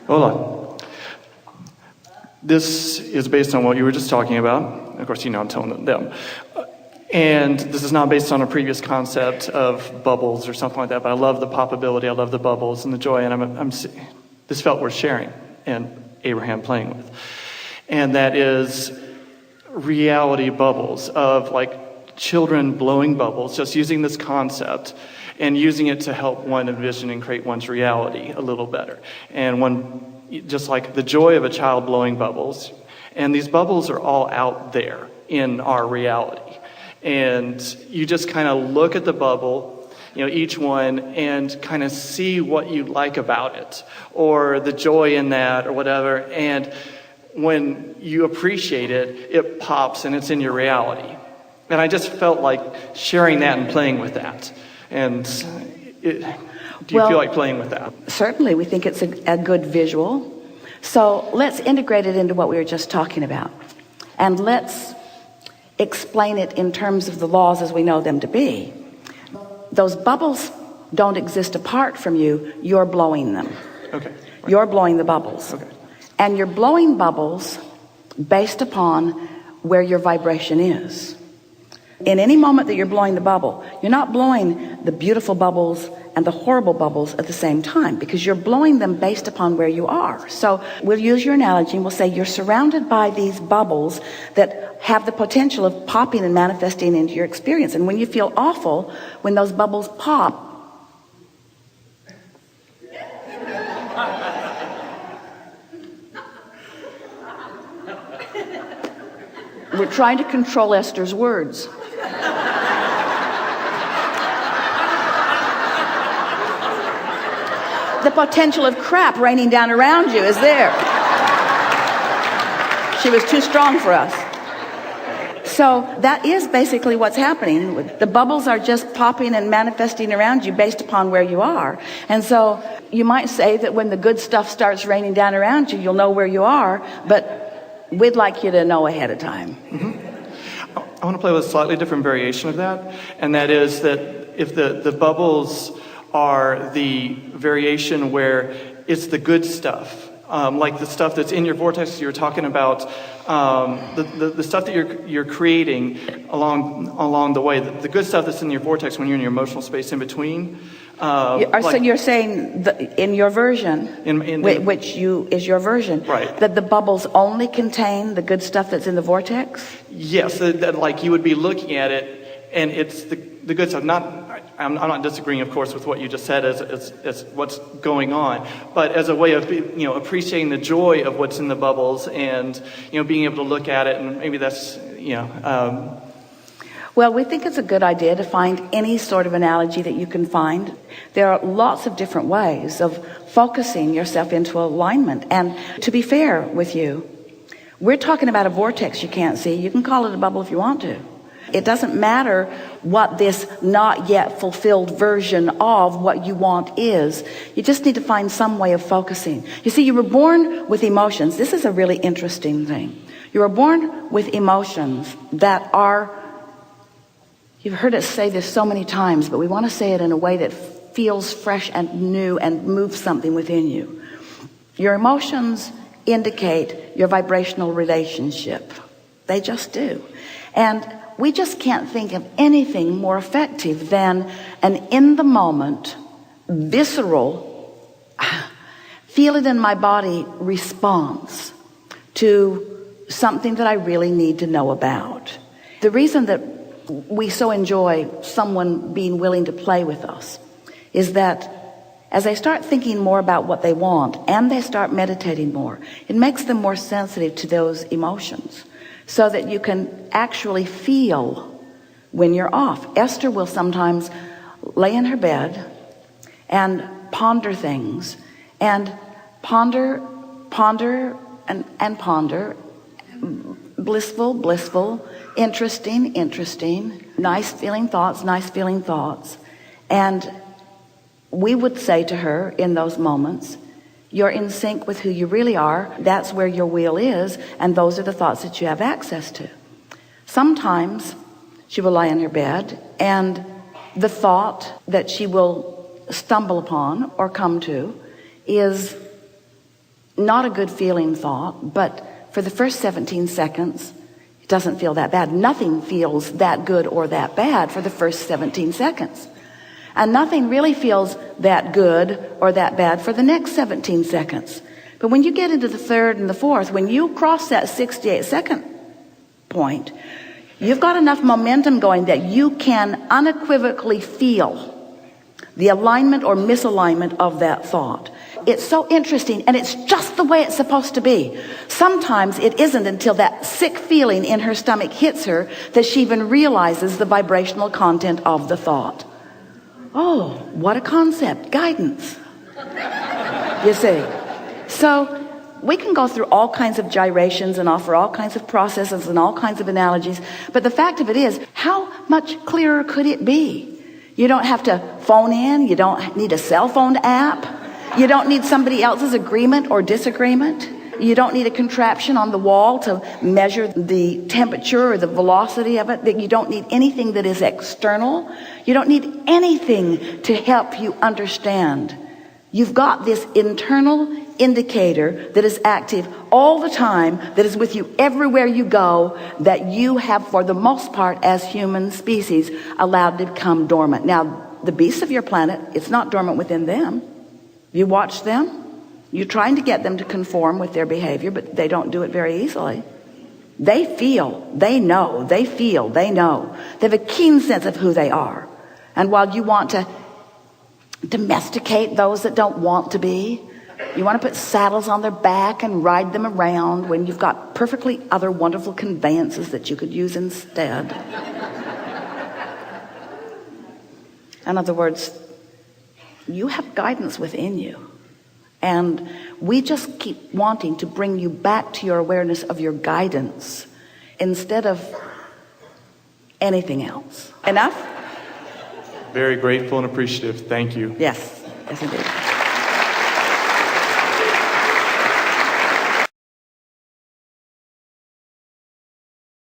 Hold on. This is based on what you were just talking about. Of course, I'm telling them. And this is not based on a previous concept of bubbles or something like that, but I love the popability, I love the bubbles and the joy, and this felt worth sharing and Abraham playing with. And that is reality bubbles of like children blowing bubbles, just using this concept and using it to help one envision and create one's reality a little better. And one, just like the joy of a child blowing bubbles, and these bubbles are all out there in our reality. And you just kind of look at the bubble, each one, and kind of see what you like about it, or the joy in that, or whatever. And when you appreciate it, it pops and it's in your reality. And I just felt like sharing that and playing with that. And do you feel like playing with that? Certainly, we think it's a good visual. So let's integrate it into what we were just talking about. And let's explain it in terms of the laws as we know them to be. Those bubbles don't exist apart from you. You're blowing them. Okay. Right. You're blowing the bubbles. Okay. And you're blowing bubbles based upon where your vibration is. In any moment that you're blowing the bubble, you're not blowing the beautiful bubbles and the horrible bubbles at the same time, because you're blowing them based upon where you are. So we'll use your analogy and we'll say you're surrounded by these bubbles that have the potential of popping and manifesting into your experience. And when you feel awful, when those bubbles pop, we're trying to control Esther's words. The potential of crap raining down around you is there. She was too strong for us. So that is basically what's happening. The bubbles are just popping and manifesting around you based upon where you are. And so you might say that when the good stuff starts raining down around you, you'll know where you are, but we'd like you to know ahead of time. Mm-hmm. I want to play with a slightly different variation of that, and that is that if the bubbles are the variation where it's the good stuff, like the stuff that's in your vortex you were talking about, the stuff that you're creating along the way, the good stuff that's in your vortex when you're in your emotional space in between. So you're saying in your version, which is your version, right, that the bubbles only contain the good stuff that's in the vortex? Yes, that like you would be looking at it, and it's the good stuff. I'm not disagreeing, of course, with what you just said as what's going on, but as a way of appreciating the joy of what's in the bubbles, and being able to look at it, and maybe that's Well, we think it's a good idea to find any sort of analogy that you can find. There are lots of different ways of focusing yourself into alignment. And to be fair with you, we're talking about a vortex you can't see. You can call it a bubble if you want to. It doesn't matter what this not yet fulfilled version of what you want is. You just need to find some way of focusing. You see, you were born with emotions. This is a really interesting thing. You were born with emotions that are, you've heard us say this so many times, but we want to say it in a way that feels fresh and new and moves something within you. Your emotions indicate your vibrational relationship. They just do. And we just can't think of anything more effective than an in-the-moment, visceral, feel it in my body response to something that I really need to know about. The reason that we so enjoy someone being willing to play with us is that as they start thinking more about what they want and they start meditating more, it makes them more sensitive to those emotions, so that you can actually feel when you're off. Esther will sometimes lay in her bed and ponder things, and ponder, and ponder, blissful, interesting, nice feeling thoughts. And we would say to her in those moments, you're in sync with who you really are. That's where your wheel is, and those are the thoughts that you have access to. Sometimes she will lie in her bed, and the thought that she will stumble upon or come to is not a good feeling thought, but for the first 17 seconds, it doesn't feel that bad. Nothing feels that good or that bad for the first 17 seconds. And nothing really feels that good or that bad for the next 17 seconds. But when you get into the third and the fourth, when you cross that 68-second point, you've got enough momentum going that you can unequivocally feel the alignment or misalignment of that thought. It's so interesting, and it's just the way it's supposed to be. Sometimes it isn't until that sick feeling in her stomach hits her that she even realizes the vibrational content of the thought. Oh, what a concept. Guidance. You see. So we can go through all kinds of gyrations and offer all kinds of processes and all kinds of analogies, but the fact of it is, how much clearer could it be? You don't have to phone in. You don't need a cell phone app. You don't need somebody else's agreement or disagreement. You don't need a contraption on the wall to measure the temperature or the velocity of it. You don't need anything that is external. You don't need anything to help you understand. You've got this internal indicator that is active all the time, that is with you everywhere you go, that you have, for the most part, as human species, allowed to become dormant. Now, the beasts of your planet, it's not dormant within them. You watch them. You're trying to get them to conform with their behavior, but they don't do it very easily. They feel, they know, they feel, they know. They have a keen sense of who they are. And while you want to domesticate those that don't want to be, you want to put saddles on their back and ride them around when you've got perfectly other wonderful conveyances that you could use instead. In other words, you have guidance within you. And we just keep wanting to bring you back to your awareness of your guidance instead of anything else. Enough? Very grateful and appreciative. Thank you. Yes. Yes, indeed.